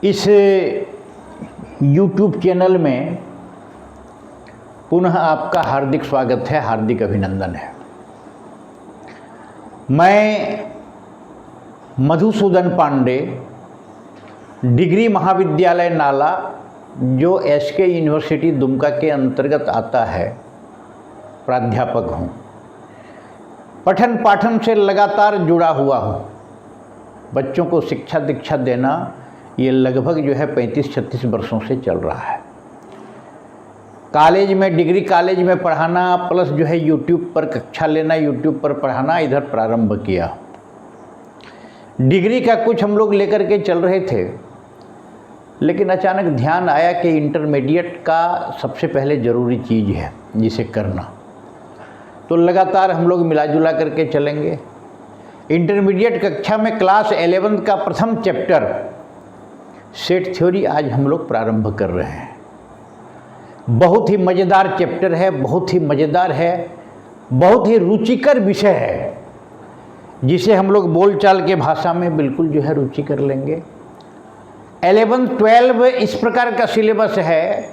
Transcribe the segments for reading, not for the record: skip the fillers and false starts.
इस YouTube channel में पुनः आपका हार्दिक स्वागत है, हार्दिक अभिनंदन है। मैं मधुसूदन पांडे, डिग्री महाविद्यालय नाला जो एसके यूनिवर्सिटी दुमका के अंतर्गत आता है, प्राध्यापक हूँ। पठन पाठन से लगातार जुड़ा हुआ हूँ। बच्चों को शिक्षा दीक्षा देना ये लगभग जो है 35-36 वर्षों से चल रहा है। कॉलेज में, डिग्री कॉलेज में पढ़ाना प्लस जो है यूट्यूब पर कक्षा लेना, यूट्यूब पर पढ़ाना इधर प्रारंभ किया। डिग्री का कुछ हम लोग लेकर के चल रहे थे, लेकिन अचानक ध्यान आया कि इंटरमीडिएट का सबसे पहले ज़रूरी चीज़ है जिसे करना, तो लगातार हम लोग मिला जुला करके चलेंगे। इंटरमीडिएट कक्षा में क्लास 11 का प्रथम चैप्टर सेट थ्योरी आज हम लोग प्रारंभ कर रहे हैं। बहुत ही मज़ेदार चैप्टर है, बहुत ही मज़ेदार है, बहुत ही रुचिकर विषय है, जिसे हम लोग बोलचाल के भाषा में बिल्कुल जो है रुचि कर लेंगे। 11-12 इस प्रकार का सिलेबस है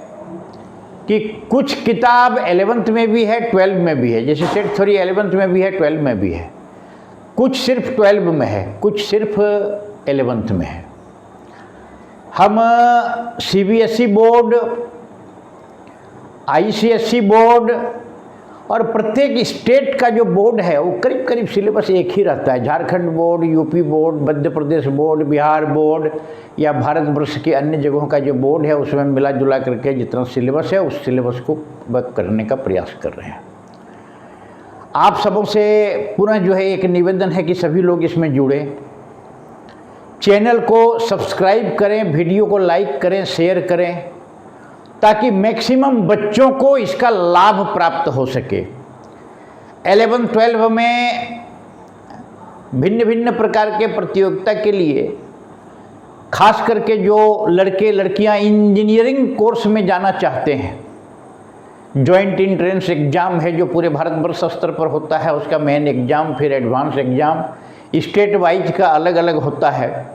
कि कुछ किताब 11th में भी है, 12 में भी है। जैसे सेट थ्योरी 11th में भी है, 12 में भी है। कुछ सिर्फ 12 में है, कुछ सिर्फ 11th में है। हम CBSE बोर्ड, ICSE बोर्ड और प्रत्येक स्टेट का जो बोर्ड है वो करीब करीब सिलेबस एक ही रहता है। Jharkhand board, UP board, Madhya Pradesh board, Bihar board या भारतवर्ष के अन्य जगहों का जो बोर्ड है उसमें मिला जुला करके जितना सिलेबस है उस सिलेबस को करने का प्रयास कर रहे हैं। आप सबों से पुनः जो है एक निवेदन है कि सभी लोग इसमें जुड़े, चैनल को सब्सक्राइब करें, वीडियो को लाइक करें, शेयर करें, ताकि मैक्सिमम बच्चों को इसका लाभ प्राप्त हो सके। 11-12 में भिन्न भिन्न प्रकार के प्रतियोगिता के लिए खास करके जो लड़के लड़कियां इंजीनियरिंग कोर्स में जाना चाहते हैं, जॉइंट एंट्रेंस एग्ज़ाम है जो पूरे भारतवर्ष स्तर पर होता है, उसका मेन एग्ज़ाम, फिर एडवांस एग्ज़ाम स्टेट वाइज का अलग अलग होता है।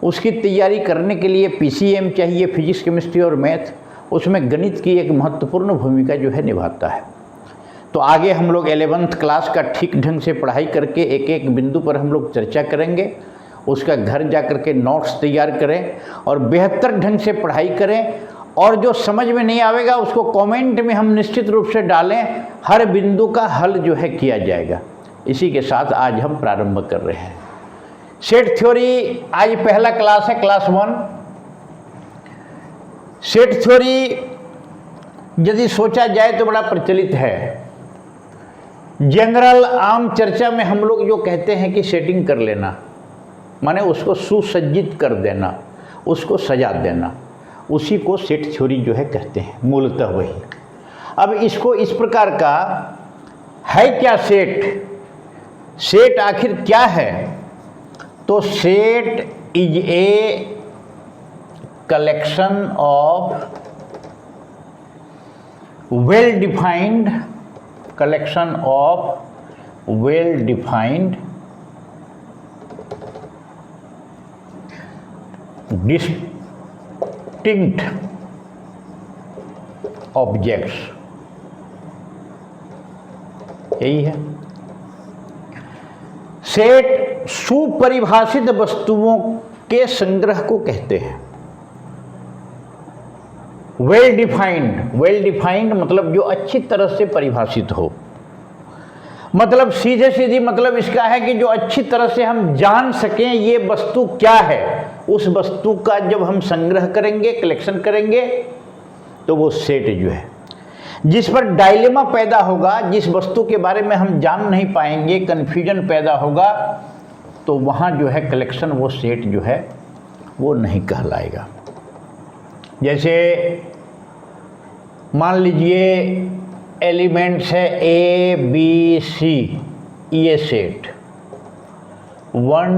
उसकी तैयारी करने के लिए PCM चाहिए, फिजिक्स केमिस्ट्री और मैथ। उसमें गणित की एक महत्वपूर्ण भूमिका जो है निभाता है। तो आगे हम लोग 11th क्लास का ठीक ढंग से पढ़ाई करके एक एक बिंदु पर हम लोग चर्चा करेंगे। उसका घर जा कर के नोट्स तैयार करें और बेहतर ढंग से पढ़ाई करें, और जो समझ में नहीं आवेगा उसको कमेंट में हम निश्चित रूप से डालें। हर बिंदु का हल जो है किया जाएगा। इसी के साथ आज हम प्रारंभ कर रहे हैं सेट थ्योरी। आज पहला क्लास है, क्लास 1। सेट थ्योरी यदि सोचा जाए तो बड़ा प्रचलित है। जनरल आम चर्चा में हम लोग जो कहते हैं कि सेटिंग कर लेना, माने उसको सुसज्जित कर देना, उसको सजा देना, उसी को सेट थ्योरी जो है कहते हैं, मूलतः वही। अब इसको इस प्रकार का है क्या सेट? सेट आखिर क्या है? तो set is a collection of well defined distinct objects, यही है। सेट सुपरिभाषित वस्तुओं के संग्रह को कहते हैं। वेल डिफाइंड मतलब जो अच्छी तरह से परिभाषित हो, मतलब सीधे सीधी मतलब इसका है कि जो अच्छी तरह से हम जान सकें ये वस्तु क्या है। उस वस्तु का जब हम संग्रह करेंगे, कलेक्शन करेंगे, तो वो सेट जो है, जिस पर डायलेमा पैदा होगा, जिस वस्तु के बारे में हम जान नहीं पाएंगे, कन्फ्यूजन पैदा होगा, तो वहाँ जो है कलेक्शन, वो सेट जो है वो नहीं कहलाएगा। जैसे मान लीजिए एलिमेंट्स है ABC, ये सेट 1,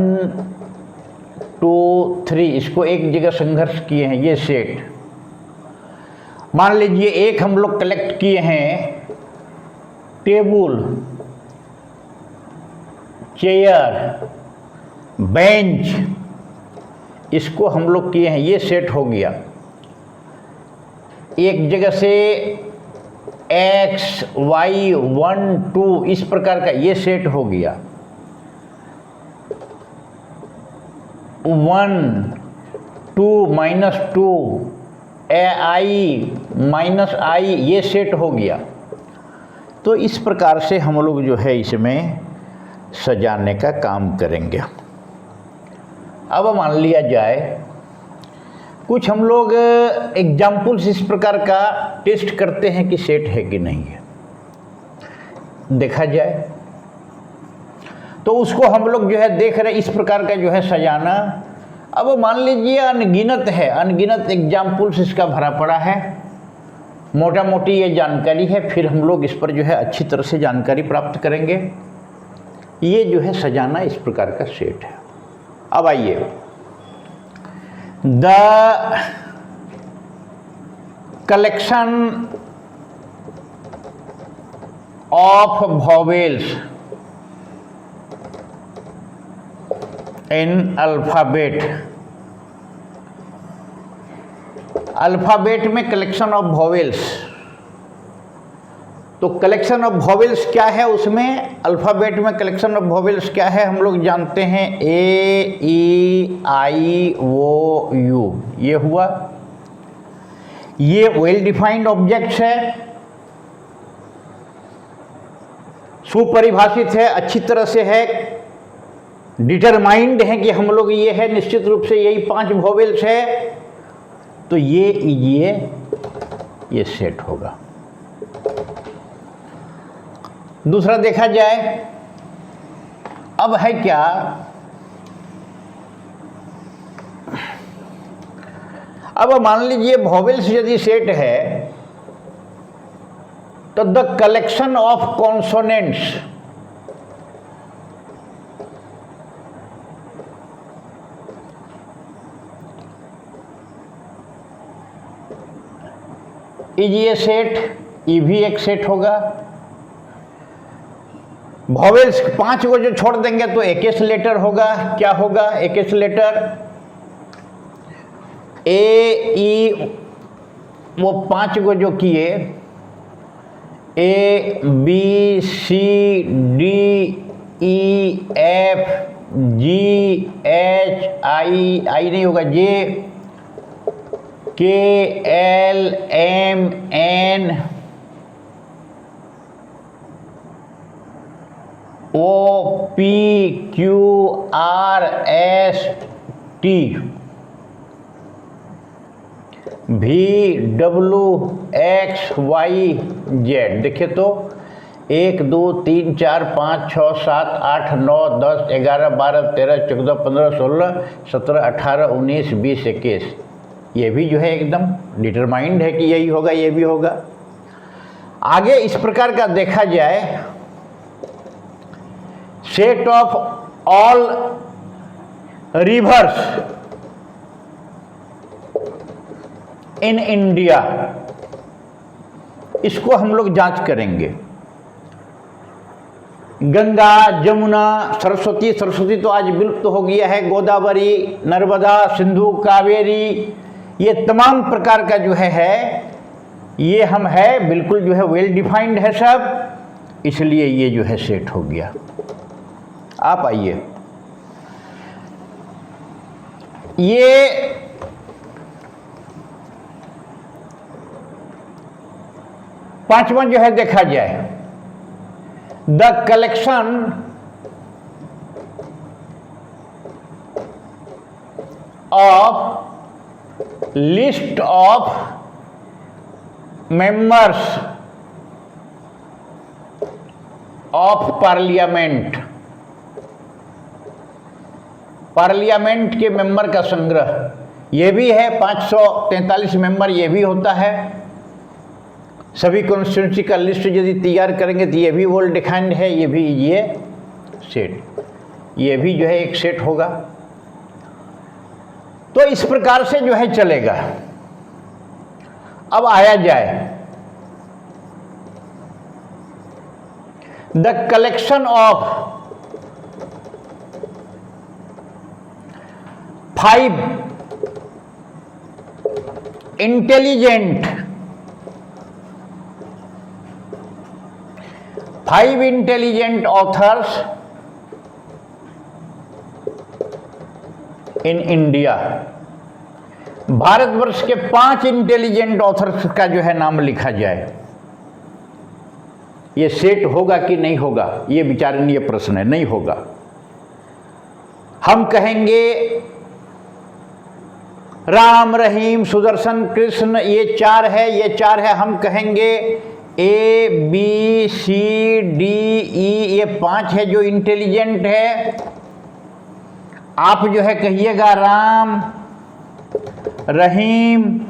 2, 3 इसको एक जगह संघर्ष किए हैं, ये सेट। मान लीजिए एक हम लोग कलेक्ट किए हैं टेबल, चेयर, बेंच, इसको हम लोग किए हैं, ये सेट हो गया। एक जगह से x y 1 2 इस प्रकार का ये सेट हो गया। 1 2 -2 i ये सेट हो गया। तो इस प्रकार से हम लोग जो है इसमें सजाने का काम करेंगे। अब मान लिया जाए कुछ हम लोग एग्जाम्पल्स इस प्रकार का टेस्ट करते हैं कि सेट है कि नहीं है, देखा जाए। तो उसको हम लोग जो है देख रहे इस प्रकार का जो है सजाना। अब मान लीजिए अनगिनत है, अनगिनत एग्जाम्पल्स इसका भरा पड़ा है, मोटा मोटी ये जानकारी है, फिर हम लोग इस पर जो है अच्छी तरह से जानकारी प्राप्त करेंगे। ये जो है सजाना इस प्रकार का सेट है। अब आइए, the collection of vowels in alphabet. Alphabet में कलेक्शन ऑफ वॉवेल्स, तो कलेक्शन ऑफ वॉवेल्स क्या है, उसमें अल्फ़ाबेट में कलेक्शन ऑफ वॉवेल्स क्या है हम लोग जानते हैं, ए ई आई ओ यू। ये हुआ, ये वेल डिफाइंड ऑब्जेक्ट्स है, सुपरिभाषित है, अच्छी तरह से है, डिटरमाइंड है कि हम लोग ये है, निश्चित रूप से यही 5 वॉवेल्स है। तो ये सेट होगा। दूसरा देखा जाए, अब है क्या, अब मान लीजिए वॉवेल्स यदि सेट है तो the collection of consonants is ये सेट, ये भी एक सेट होगा। वॉवेल्स 5 को जो छोड़ देंगे तो एक लेटर होगा। क्या होगा एक लेटर, ए ई, वो 5 को जो किए, A B C D E F G H I, I नहीं होगा, J K L M N O P Q R S T भी डब्लू एक्स वाई जेड। देखिए तो 1 2 3 4 5 6 7 8 9 10 11 12 13 14 15 16 17 18 19 20 21, ये भी जो है एकदम डिटरमाइंड है कि यही होगा, ये भी होगा। आगे इस प्रकार का देखा जाए, set of all reverse in India, इसको हम लोग जांच करेंगे। गंगा, जमुना, सरस्वती, सरस्वती तो आज विलुप्त हो गया है, गोदावरी, नर्मदा, सिंधु, कावेरी, ये तमाम प्रकार का जो है ये हम है बिल्कुल जो है वेल डिफाइंड है सब, इसलिए ये जो है सेट हो गया। आप आइए, ये पांचवा जो है देखा जाए, the collection of list of members of parliament, parliament के मेंबर का संग्रह, ये भी है 543 मेंबर, ये भी होता है। सभी कॉन्स्टिट्यूंसी का लिस्ट यदि तैयार करेंगे तो ये भी वेल डिफाइंड है, ये भी ये सेट, ये भी जो है एक सेट होगा। तो इस प्रकार से जो है चलेगा। अब आया जाए the collection of 5 intelligent authors in India. Bharatvarsh के 5 इंटेलिजेंट ऑथर्स का जो है नाम लिखा जाए, ये सेट होगा कि नहीं होगा, ये विचारणीय प्रश्न है। नहीं होगा। हम कहेंगे राम, रहीम, सुदर्शन, कृष्ण, ये 4 है, ये 4 है। हम कहेंगे A, B, C, D, E, ये 5 है जो इंटेलिजेंट है। आप जो है कहिएगा राम, रहीम,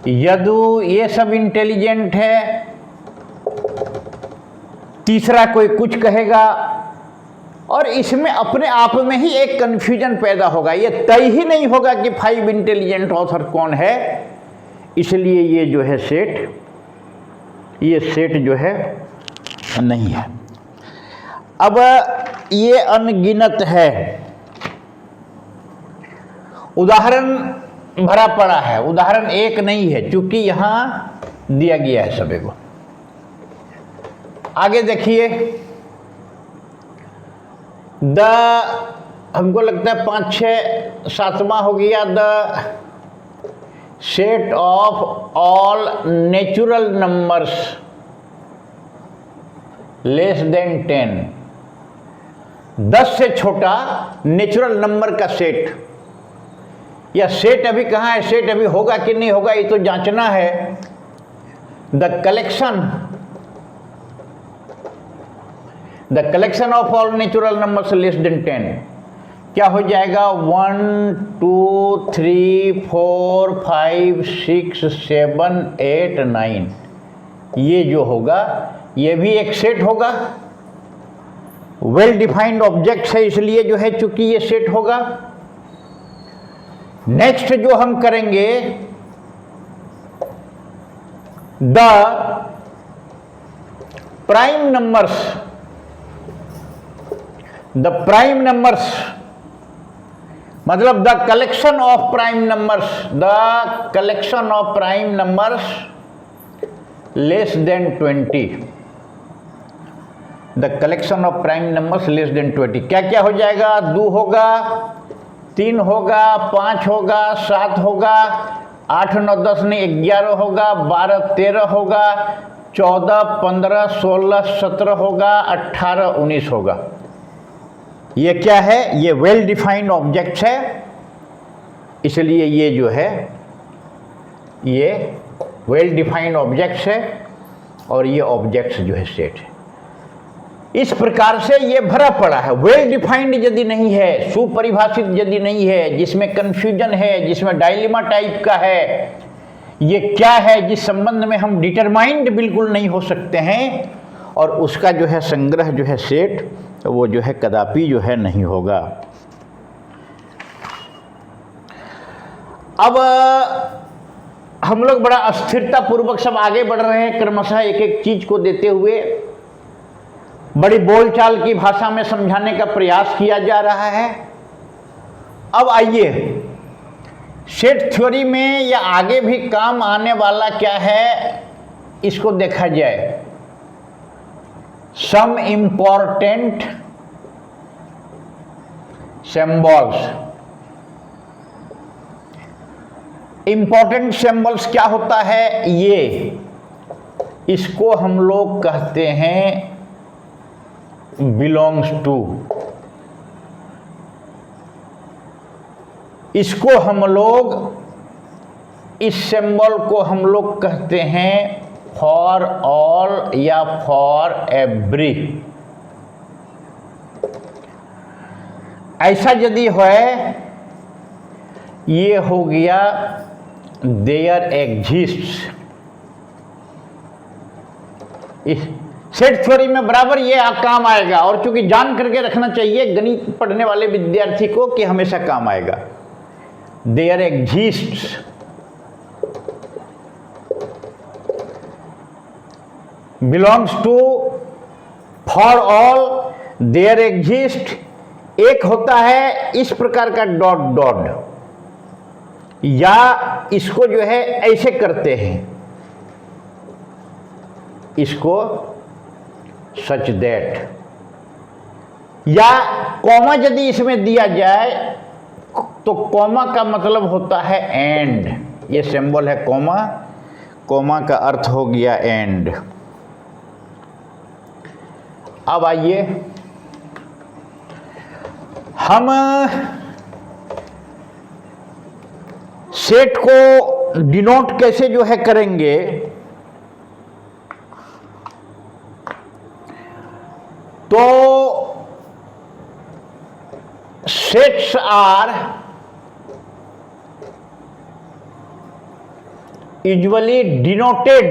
यदु, ये सब इंटेलिजेंट है। तीसरा कोई कुछ कहेगा, और इसमें अपने आप में ही एक कन्फ्यूजन पैदा होगा। ये तय ही नहीं होगा कि 5 इंटेलिजेंट ऑथर कौन है। इसलिए ये जो है सेट, ये सेट जो है नहीं है। अब ये अनगिनत है, उदाहरण भरा पड़ा है, उदाहरण एक नहीं है, क्योंकि यहां दिया गया है सभी को। आगे देखिए, हमको लगता है 5, 6, 7वां हो गया। The set of all natural numbers less than 10, 10 से छोटा नेचुरल नंबर का सेट। या सेट अभी कहाँ है, सेट अभी होगा कि नहीं होगा, ये तो जांचना है। The collection of all natural numbers less than 10 क्या हो जाएगा? 1, 2, 3, 4, 5, 6, 7, 8, 9। ये जो होगा ये भी एक सेट होगा। वेल डिफाइंड ऑब्जेक्ट है, इसलिए जो है चूंकि ये सेट होगा। नेक्स्ट जो हम करेंगे, द प्राइम नंबर्स मतलब the collection of prime numbers less than 20। The collection of prime numbers less than 20 क्या क्या हो जाएगा? 2 होगा, 3 होगा, 5 होगा, 7 होगा, 8, 9, 10 नहीं 11 होगा, 12, 13 होगा, 14, 15, 16, 17 होगा, 18, 19 होगा। ये क्या है? ये वेल डिफाइंड ऑब्जेक्ट्स है, इसलिए ये जो है ये वेल डिफाइंड ऑब्जेक्ट्स है और ये ऑब्जेक्ट्स जो है सेट है। इस प्रकार से ये भरा पड़ा है। वेल डिफाइंड यदि नहीं है, सुपरिभाषित यदि नहीं है, जिसमें कंफ्यूजन है, जिसमें डायलेमा टाइप का है, ये क्या है जिस संबंध में हम डिटरमाइंड बिल्कुल नहीं हो सकते हैं, और उसका जो है संग्रह जो है सेट, वो जो है कदापि जो है नहीं होगा। अब हम लोग बड़ा अस्थिरता पूर्वक सब आगे बढ़ रहे हैं, क्रमशः एक एक चीज को देते हुए बड़ी बोलचाल की भाषा में समझाने का प्रयास किया जा रहा है। अब आइए सेट थ्योरी में या आगे भी काम आने वाला क्या है, इसको देखा जाए। Some important symbols. Important symbols क्या होता है? ये इसको हम लोग कहते हैं बिलोंग्स टू। इसको हम लोग, इस सिंबल को हम लोग कहते हैं फॉर ऑल या फॉर एवरी। ऐसा यदि है, ये हो गया देयर एग्जिस्ट्स। इस सेट थ्योरी में बराबर ये काम आएगा, और चूंकि जान करके रखना चाहिए गणित पढ़ने वाले विद्यार्थी को कि हमेशा काम आएगा। There exists belongs to for all, there exist एक होता है इस प्रकार का डॉट डॉट, या इसको जो है ऐसे करते हैं, इसको सच दैट, या कॉमा यदि इसमें दिया जाए तो कॉमा का मतलब होता है एंड। ये सिंबल है कॉमा, कॉमा का अर्थ हो गया एंड। अब आइए हम सेट को डिनोट कैसे जो है करेंगे। तो sets are usually denoted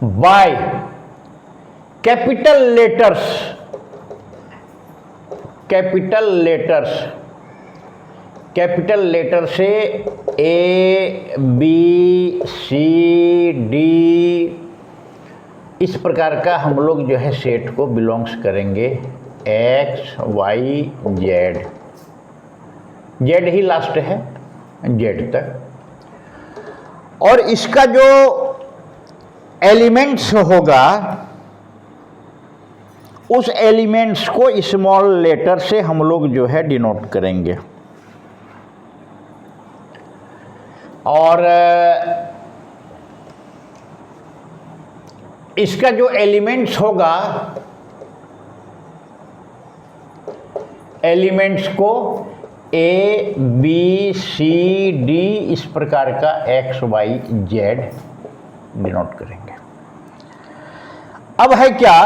by capital letters, capital letters, capital letter से ए बी सी डी, इस प्रकार का हम लोग जो है सेट को बिलोंग्स करेंगे एक्स वाई जेड, जेड ही लास्ट है, जेड तक। और इसका जो एलिमेंट्स होगा उस एलिमेंट्स को स्मॉल लेटर से हम लोग जो है डिनोट करेंगे। और इसका जो एलिमेंट्स होगा, एलिमेंट्स को ए बी सी डी इस प्रकार का एक्स वाई जेड डिनोट करेंगे। अब है क्या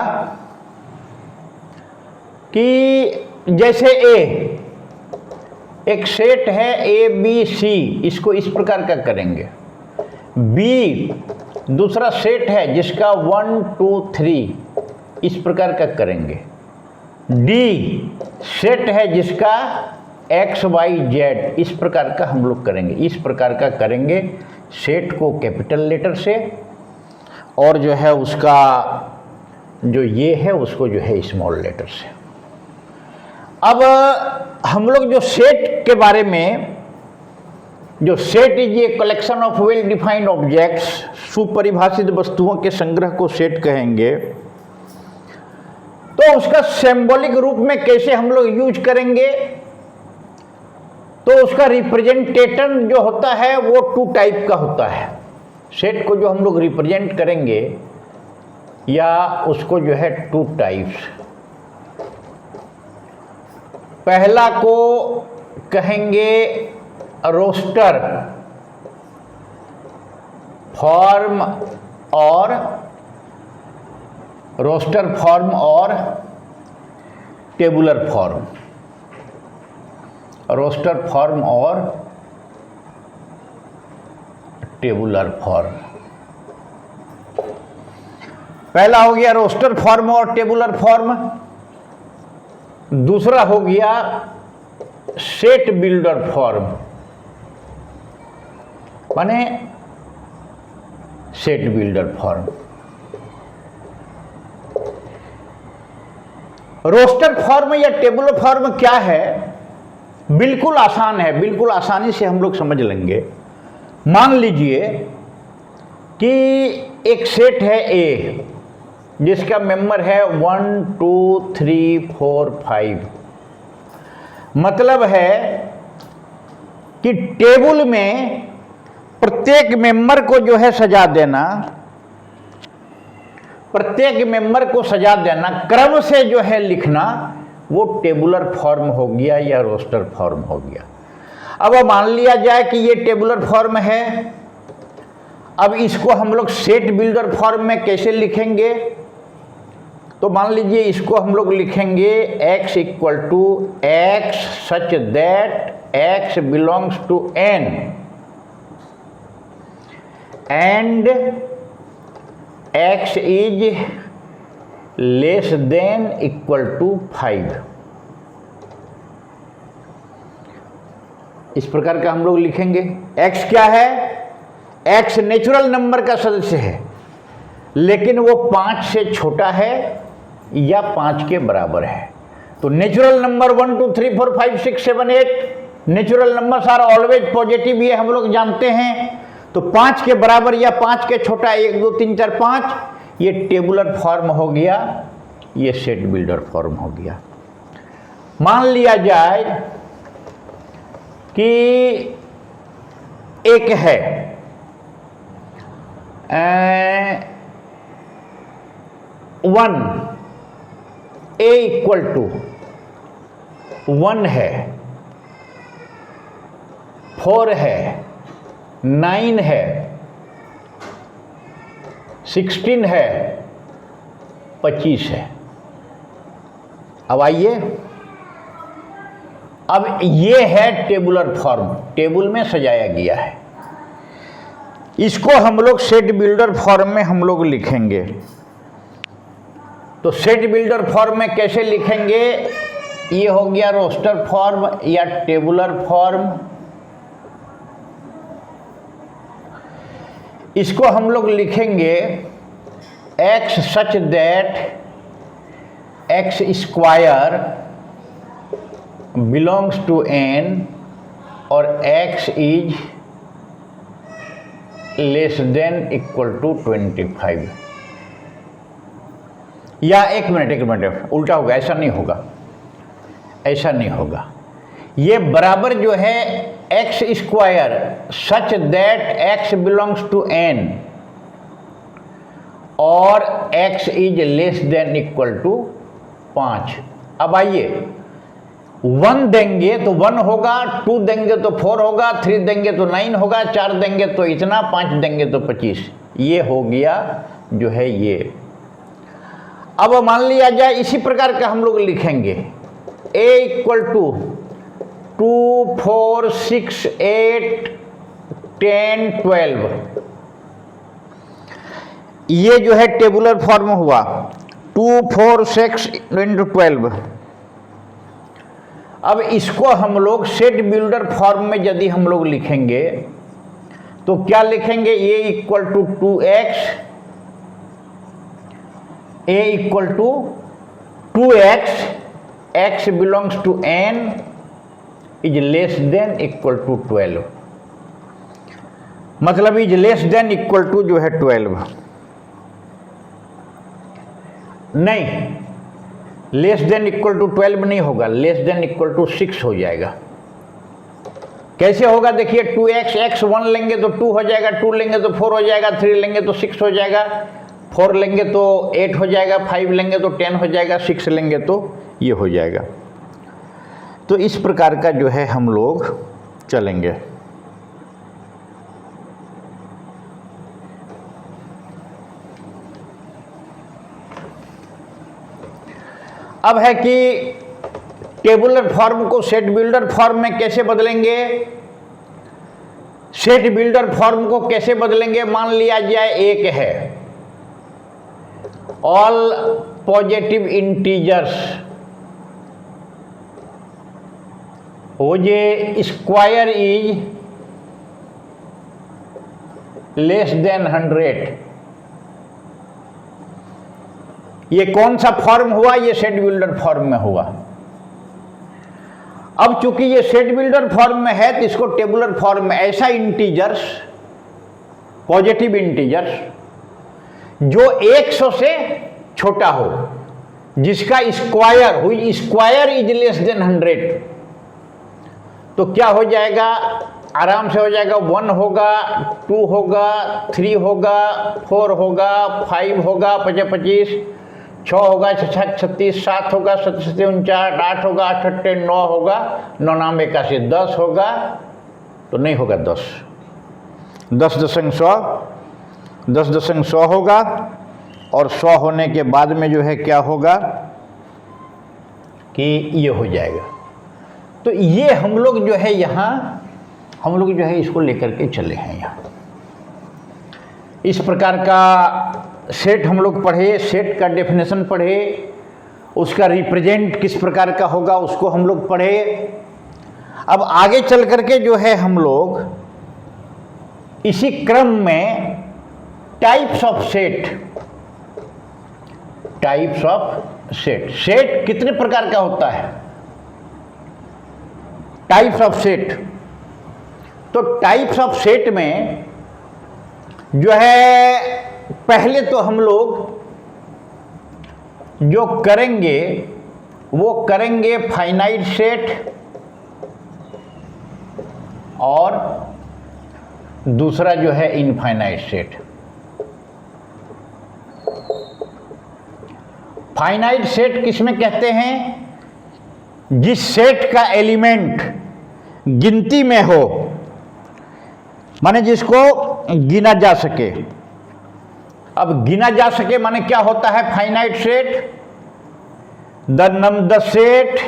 कि जैसे ए एक सेट है ए बी सी, इसको इस प्रकार का करेंगे। बी दूसरा सेट है जिसका 1 2 3 इस प्रकार का करेंगे। डी सेट है जिसका एक्स वाई जेड इस प्रकार का हम लोग करेंगे। इस प्रकार का करेंगे सेट को कैपिटल लेटर से, और जो है उसका जो ये है उसको जो है स्मॉल लेटर से। अब हम लोग जो सेट के बारे में, जो set is a collection of well defined objects, सुपरिभाषित वस्तुओं के संग्रह को सेट कहेंगे। तो उसका सिंबॉलिक रूप में कैसे हम लोग यूज करेंगे, तो उसका रिप्रेजेंटेशन जो होता है वो 2 टाइप का होता है। सेट को जो हम लोग रिप्रेजेंट करेंगे या उसको जो है 2 टाइप्स। पहला को कहेंगे रोस्टर फॉर्म और रोस्टर फॉर्म और टेबुलर फॉर्म, रोस्टर फॉर्म और टेबुलर फॉर्म। पहला हो गया रोस्टर फॉर्म और टेबुलर फॉर्म। दूसरा हो गया सेट बिल्डर फॉर्म, माने set builder form. Roster form या टेबुलर फॉर्म क्या है, बिल्कुल आसान है, बिल्कुल आसानी से हम लोग समझ लेंगे। मान लीजिए कि एक सेट है ए जिसका मेंबर है 1 2 3 4 5। मतलब है कि टेबल में प्रत्येक मेंबर को जो है सजा देना, प्रत्येक मेंबर को सजा देना, क्रम से जो है लिखना, वो टेबुलर फॉर्म हो गया या रोस्टर फॉर्म हो गया। अब मान लिया जाए कि ये टेबुलर फॉर्म है। अब इसको हम लोग सेट बिल्डर फॉर्म में कैसे लिखेंगे, तो मान लीजिए इसको हम लोग लिखेंगे x equal to x such that x belongs to n and x is less than equal to 5। इस प्रकार का हम लोग लिखेंगे। x क्या है, x नेचुरल नंबर का सदस्य है, लेकिन वो 5 से छोटा है या 5 के बराबर है। तो natural number 1 2 3 4 5 6 7 8 natural numbers are always positive, ये हम लोग जानते हैं। तो 5 के बराबर या 5 के छोटा 1 2 3 4 5, ये टेबुलर फॉर्म हो गया, ये सेट बिल्डर फॉर्म हो गया। मान लिया जाए कि एक है 1 a इक्वल टू 1 है, 4 है, 9 है, 16 है, 25 है। अब आइए, अब ये है टेबुलर फॉर्म, टेबल में सजाया गया है। इसको हम लोग सेट बिल्डर फॉर्म में हम लोग लिखेंगे। तो सेट बिल्डर फॉर्म में कैसे लिखेंगे? ये हो गया रोस्टर फॉर्म या टेबुलर फॉर्म। इसको हम लोग लिखेंगे x such that x square belongs to n और x is less than equal to 25। या एक मिनट उल्टा होगा, ऐसा नहीं होगा, ऐसा नहीं होगा। ये बराबर जो है x square such that x belongs to n और x is less than equal to 5। अब आइए, 1 देंगे तो 1 होगा, 2 देंगे तो 4 होगा, 3 देंगे तो 9 होगा, 4 देंगे तो इतना, 5 देंगे तो 25। ये हो गया जो है ये। अब मान लिया जाए इसी प्रकार का हम लोग लिखेंगे a इक्वल टू 2 4 6 8 10 12। ये जो है टेबुलर फॉर्म हुआ 2 4 6 into 12। अब इसको हम लोग सेट बिल्डर फॉर्म में यदि हम लोग लिखेंगे तो क्या लिखेंगे? a equal to 2x, a equal to 2x, x belongs to n is less than equal to 12। मतलब is less than equal to जो है 12 नहीं, लेस देन इक्वल टू 12 नहीं होगा, लेस देन इक्वल टू 6 हो जाएगा। कैसे होगा? देखिए 2x, x 1 लेंगे तो 2 हो जाएगा, 2 लेंगे तो 4 हो जाएगा, 3 लेंगे तो 6 हो जाएगा, 4 लेंगे तो 8 हो जाएगा, 5 लेंगे तो 10 हो जाएगा, 6 लेंगे तो ये हो जाएगा। तो इस प्रकार का जो है हम लोग चलेंगे। अब है कि टेबुलर फॉर्म को सेट बिल्डर फॉर्म में कैसे बदलेंगे? सेट बिल्डर फॉर्म को कैसे बदलेंगे? मान लिया जाए एक है ऑल पॉजिटिव इंटीजर्स, वो J square is less then 100। ये कौन सा फॉर्म हुआ? ये सेट बिल्डर फॉर्म में हुआ। अब चूंकि ये सेट बिल्डर फॉर्म में है तो इसको टेबुलर फॉर्म में, ऐसा इंटीजर्स, पॉजिटिव इंटीजर्स जो 100 से छोटा हो, जिसका स्क्वायर हुई स्क्वायर इज लेस देन 100, तो क्या हो जाएगा? आराम से हो जाएगा। 1 होगा, 2 होगा, 3 होगा, 4 होगा, 5 होगा, 25, 6 होगा, 6 36, 7 होगा, 7 49, 8 होगा, 8 8 9 होगा, 9 9 81, 10 होगा तो नहीं होगा 10, 10 दशंग 100, 10 दशंग 100 होगा। और 100 होने के बाद में जो है क्या होगा कि ये हो जाएगा। तो ये हम लोग जो है यहाँ हम लोग जो है इसको लेकर के चले हैं। यहाँ इस प्रकार का सेट हम लोग पढ़े, सेट का डेफिनेशन पढ़े, उसका रिप्रेजेंट किस प्रकार का होगा उसको हम लोग पढ़े। अब आगे चल करके जो है हम लोग इसी क्रम में टाइप्स ऑफ सेट। सेट कितने प्रकार का होता है? Types of set. तो टाइप्स ऑफ सेट में जो है, पहले तो हम लोग जो करेंगे वो करेंगे फाइनाइट सेट, और दूसरा जो है इनफाइनाइट सेट। फाइनाइट सेट किसमें कहते हैं? जिस सेट का एलिमेंट गिनती में हो, माने जिसको गिना जा सके। अब गिना जा सके माने क्या होता है finite set? The set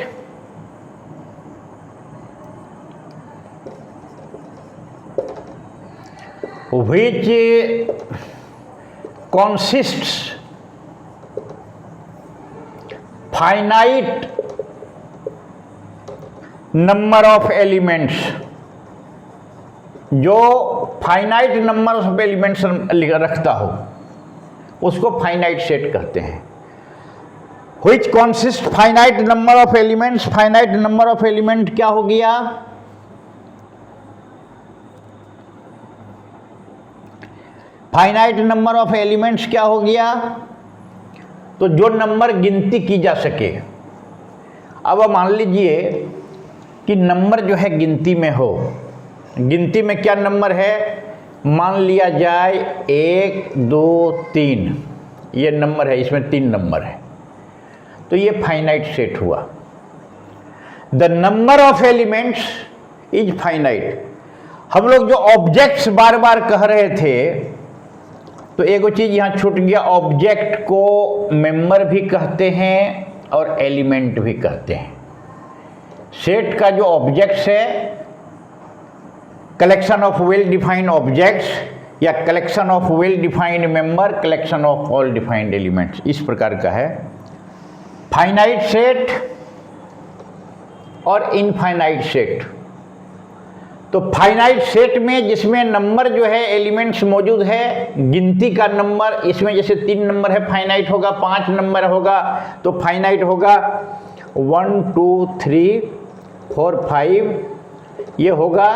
which consists finite number of elements, जो फाइनाइट नंबर ऑफ एलिमेंट्स रखता हो उसको फाइनाइट सेट कहते हैं। which consists finite number of elements, finite number of element क्या हो गया? फाइनाइट नंबर ऑफ एलिमेंट्स क्या हो गया? तो जो नंबर गिनती की जा सके। अब मान लीजिए कि नंबर जो है गिनती में हो। गिनती में क्या नंबर है? मान लिया जाए 1 2 3, ये नंबर है, इसमें 3 नंबर है, तो ये फाइनाइट सेट हुआ। The number of elements is finite. हम लोग जो ऑब्जेक्ट्स बार बार कह रहे थे, तो एक चीज यहां छूट गया। ऑब्जेक्ट को मेंबर भी कहते हैं और एलिमेंट भी कहते हैं। सेट का जो ऑब्जेक्ट्स है, collection of well defined objects, या collection of well defined member, collection of all defined elements, इस प्रकार का है फाइनाइट सेट और इनफाइनाइट सेट। तो फाइनाइट सेट में जिसमें नंबर जो है एलिमेंट्स मौजूद है, गिनती का नंबर, इसमें जैसे 3 नंबर है फाइनाइट होगा, 5 नंबर होगा तो फाइनाइट होगा 1 2 3 4 5, ये होगा।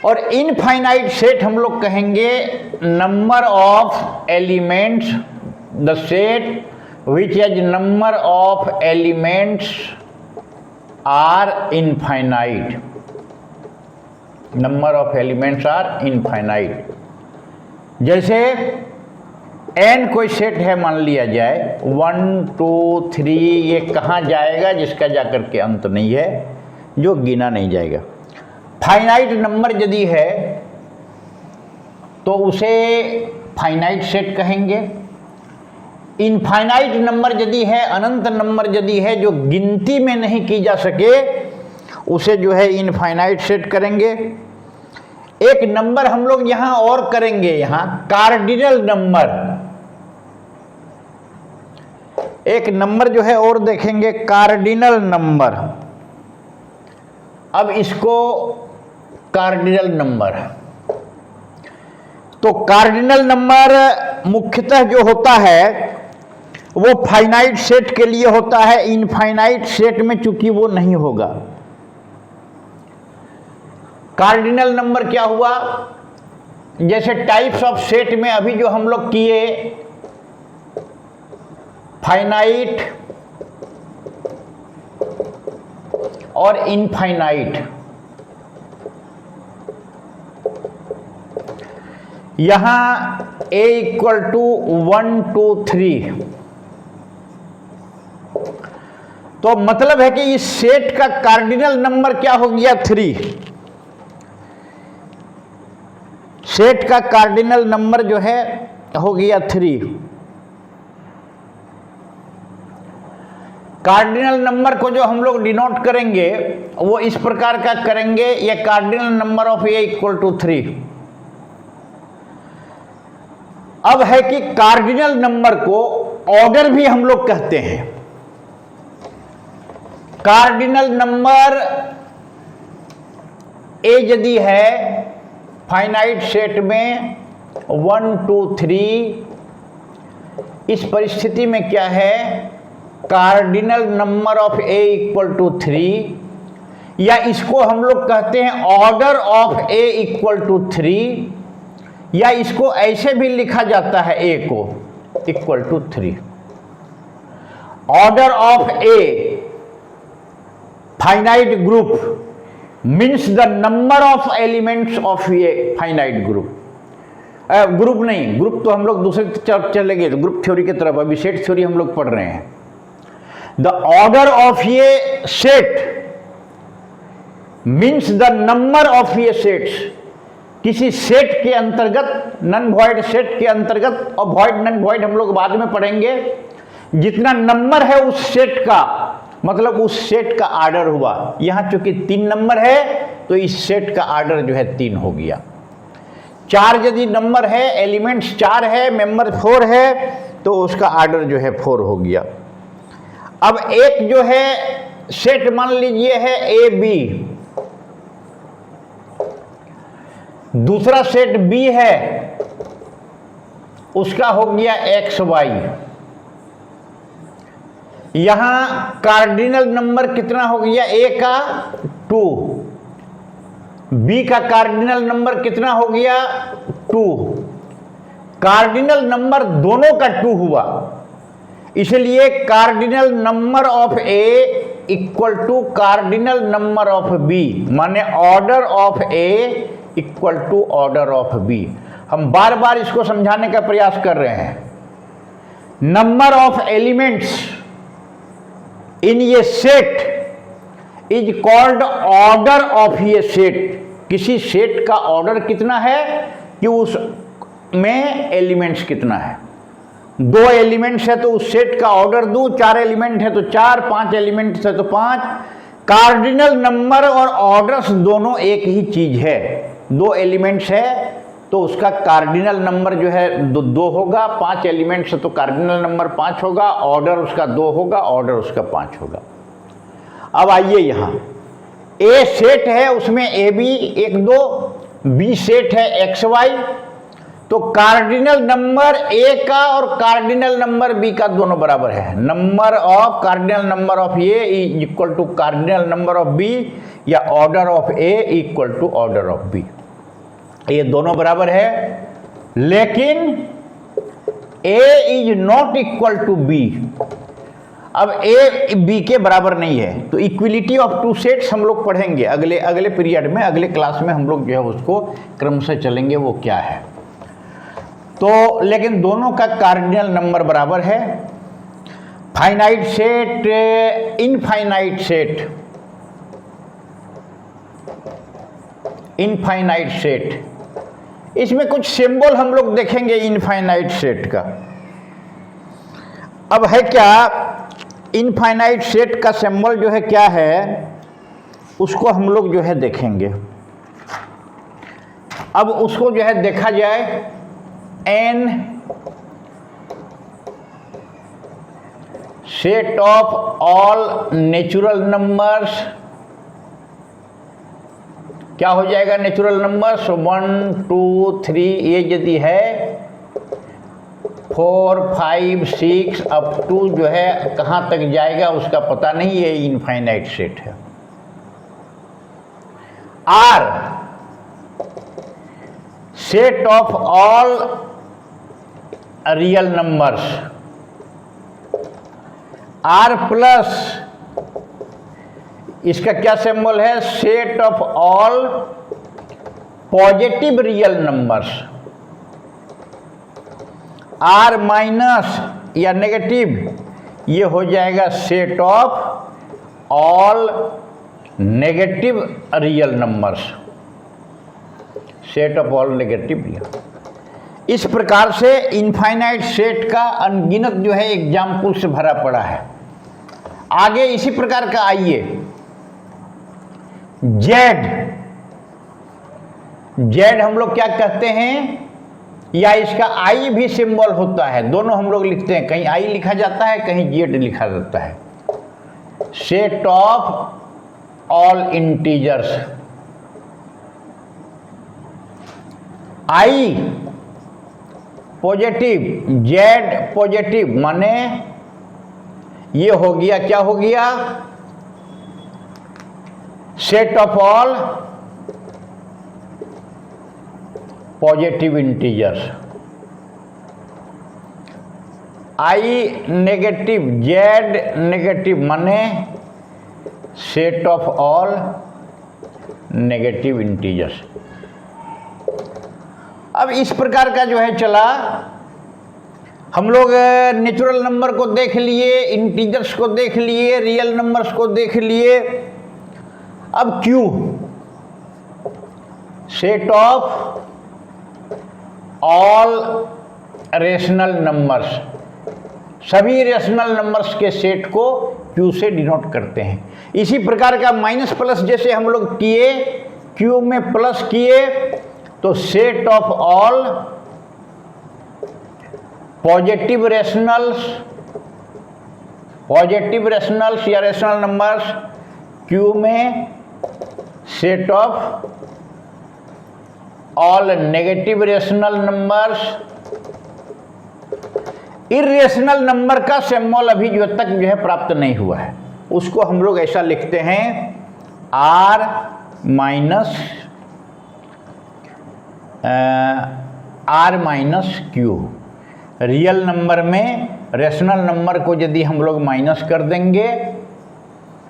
और इनफाइनाइट सेट हम लोग कहेंगे number of elements, the set which has number of elements are infinite, number of elements are infinite। जैसे n कोई सेट है मान लिया जाए 1 2 3, ये कहाँ जाएगा? जिसका जाकर के अंत नहीं है, जो गिना नहीं जाएगा। फाइनाइट नंबर यदि है तो उसे फाइनाइट सेट कहेंगे। इनफाइनाइट नंबर यदि है, अनंत नंबर यदि है जो गिनती में नहीं की जा सके, उसे जो है इनफाइनाइट सेट करेंगे। एक नंबर हम लोग यहां और करेंगे, यहां कार्डिनल नंबर, एक नंबर जो है और देखेंगे कार्डिनल नंबर। अब इसको कार्डिनल नंबर, तो कार्डिनल नंबर मुख्यतः जो होता है वो फाइनाइट सेट के लिए होता है। इनफाइनाइट सेट में चूंकि वो नहीं होगा। कार्डिनल नंबर क्या हुआ? जैसे टाइप्स ऑफ सेट में अभी जो हम लोग किए, फाइनाइट और इनफाइनाइट, यहां a = 1 2 3, तो मतलब है कि इस सेट का कार्डिनल नंबर क्या हो गया? 3। सेट का कार्डिनल नंबर जो है हो गया 3। कार्डिनल नंबर को जो हम लोग डिनोट करेंगे वो इस प्रकार का करेंगे, ये कार्डिनल नंबर ऑफ a = 3। अब है कि कार्डिनल नंबर को ऑर्डर भी हम लोग कहते हैं। कार्डिनल नंबर ए यदि है फाइनाइट सेट में 1 2 3, इस परिस्थिति में क्या है cardinal number of A equal to 3, या इसको हम लोग कहते हैं order of A equal to 3, या इसको ऐसे भी लिखा जाता है ए को equal to 3। Order of a finite group means the number of elements of a finite group. Group नहीं, ग्रुप तो हम लोग दूसरे तरफ चले गए, ग्रुप थ्योरी की तरफ, अभी सेट थ्योरी हम लोग पढ़ रहे हैं। द ऑर्डर ऑफ ये set means the number of ये सेट्स, किसी सेट के अंतर्गत, नन वॉइड सेट के अंतर्गत, और वॉइड नन वॉइड हम लोग बाद में पढ़ेंगे, जितना नंबर है उस सेट का, मतलब उस सेट का आर्डर हुआ। यहां चूंकि 3 नंबर है तो इस सेट का आर्डर जो है 3 हो गया। 4 यदि नंबर है, एलिमेंट्स 4 है, मेंबर 4 है, तो उसका आर्डर जो है 4 हो गया। अब एक जो है सेट मान लीजिए है ए बी, दूसरा सेट बी है, उसका हो गया एक्स वाई। यहां कार्डिनल नंबर कितना हो गया, ए का 2, बी का कार्डिनल नंबर कितना हो गया 2। कार्डिनल नंबर दोनों का 2 हुआ, इसलिए cardinal number of A equal to cardinal number of B, माने order of A equal to order of B. हम बार बार इसको समझाने का प्रयास कर रहे हैं। नंबर ऑफ एलिमेंट्स इन ये set is called order of ये सेट। किसी सेट का ऑर्डर कितना है कि उस में एलिमेंट्स कितना है। 2 एलिमेंट्स है तो उस सेट का ऑर्डर 2, 4 एलिमेंट है तो 4, 5 एलिमेंट्स है तो 5। कार्डिनल नंबर और ऑर्डर्स दोनों एक ही चीज है। 2 एलिमेंट्स है तो उसका कार्डिनल नंबर जो है 2 होगा, 5 एलिमेंट्स है तो कार्डिनल नंबर 5 होगा, ऑर्डर उसका 2 होगा, ऑर्डर उसका 5 होगा। अब आइए यहां ए सेट है, उसमें ए बी 1 2, बी सेट है एक्स वाई, तो कार्डिनल नंबर ए का और कार्डिनल नंबर बी का दोनों बराबर है। Number of cardinal number of A equal to cardinal number of B, या order of A equal to order of B, ये दोनों बराबर है। लेकिन A is not equal to B. अब ए बी के बराबर नहीं है, तो इक्विलिटी ऑफ 2 सेट्स हम लोग पढ़ेंगे अगले पीरियड में, अगले क्लास में हम लोग जो है उसको क्रमशः चलेंगे वो क्या है। तो लेकिन दोनों का कार्डिनल नंबर बराबर है। Finite set, infinite set, infinite set, इसमें कुछ सिंबल हम लोग देखेंगे इनफाइनाइट सेट का। अब है क्या, इनफाइनाइट सेट का सिंबल जो है क्या है उसको हम लोग जो है देखेंगे। अब उसको जो है देखा जाए, N set of all natural numbers, क्या हो जाएगा नेचुरल नंबर्स 1 2 3, ये यदि है 4 5 6 अप टू जो है कहाँ तक जाएगा उसका पता नहीं, ये इनफाइनाइट सेट है। R set of all real numbers, R plus इसका क्या सिंबल है, set of all positive real numbers. R minus या नेगेटिव, ये हो जाएगा set of all negative real numbers, set of all negative real. इस प्रकार से इनफाइनाइट सेट का अनगिनत जो है एग्जाम्पल से भरा पड़ा है। आगे इसी प्रकार का आइए, जेड, जेड हम लोग क्या कहते हैं, या इसका आई भी सिंबल होता है, दोनों हम लोग लिखते हैं, कहीं आई लिखा जाता है कहीं जेड लिखा जाता है। Set of all integers, I positive, Z positive, माने ये हो गया, क्या हो गया, set of all positive integers. I negative, Z negative माने set of all negative integers. अब इस प्रकार का जो है चला, हम लोग नेचुरल नंबर को देख लिए, इंटीजर्स को देख लिए, रियल नंबर्स को देख लिए। अब Q, set of all rational numbers, सभी रेशनल नंबर्स के सेट को क्यू से डिनोट करते हैं। इसी प्रकार का माइनस प्लस जैसे हम लोग किए, क्यू में प्लस किए तो set of all positive rationals या रेशनल नंबर्स, क्यू में set of all negative rational numbers. Irrational number का सिंबल अभी जो तक जो है प्राप्त नहीं हुआ है, उसको हम लोग ऐसा लिखते हैं R minus Q. Real number में रेशनल नंबर को यदि हम लोग माइनस कर देंगे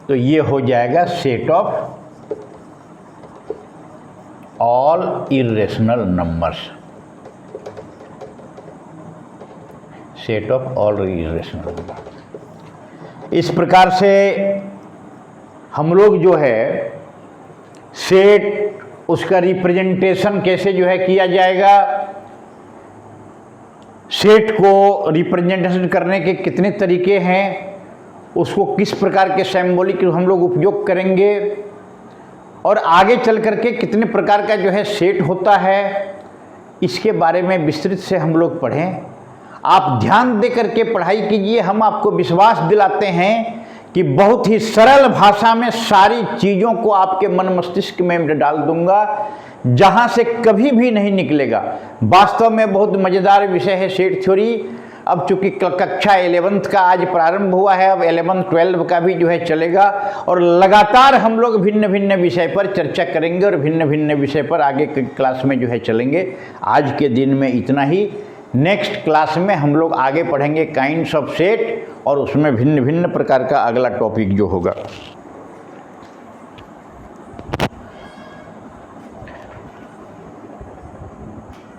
तो ये हो जाएगा set of all irrational numbers, set of all irrational number. इस प्रकार से हम लोग जो है सेट, उसका रिप्रेजेंटेशन कैसे जो है किया जाएगा, सेट को रिप्रेजेंटेशन करने के कितने तरीके हैं, उसको किस प्रकार के सिंबॉलिक हम लोग उपयोग करेंगे, और आगे चल करके कितने प्रकार का जो है सेट होता है, इसके बारे में विस्तृत से हम लोग पढ़ें। आप ध्यान दे करके पढ़ाई कीजिए। हम आपको विश्वास दिलाते हैं कि बहुत ही सरल भाषा में सारी चीज़ों को आपके मन मस्तिष्क में डाल दूंगा, जहाँ से कभी भी नहीं निकलेगा। वास्तव में बहुत मज़ेदार विषय है सेट थ्योरी। अब चूंकि कक्षा 11th का आज प्रारंभ हुआ है, अब 11th 12 का भी जो है चलेगा, और लगातार हम लोग भिन्न भिन्न विषय पर चर्चा करेंगे और भिन्न भिन्न विषय पर आगे की क्लास में जो है चलेंगे। आज के दिन में इतना ही। नेक्स्ट क्लास में हम लोग आगे पढ़ेंगे काइंड्स ऑफ सेट, और उसमें भिन्न भिन्न प्रकार का अगला टॉपिक जो होगा।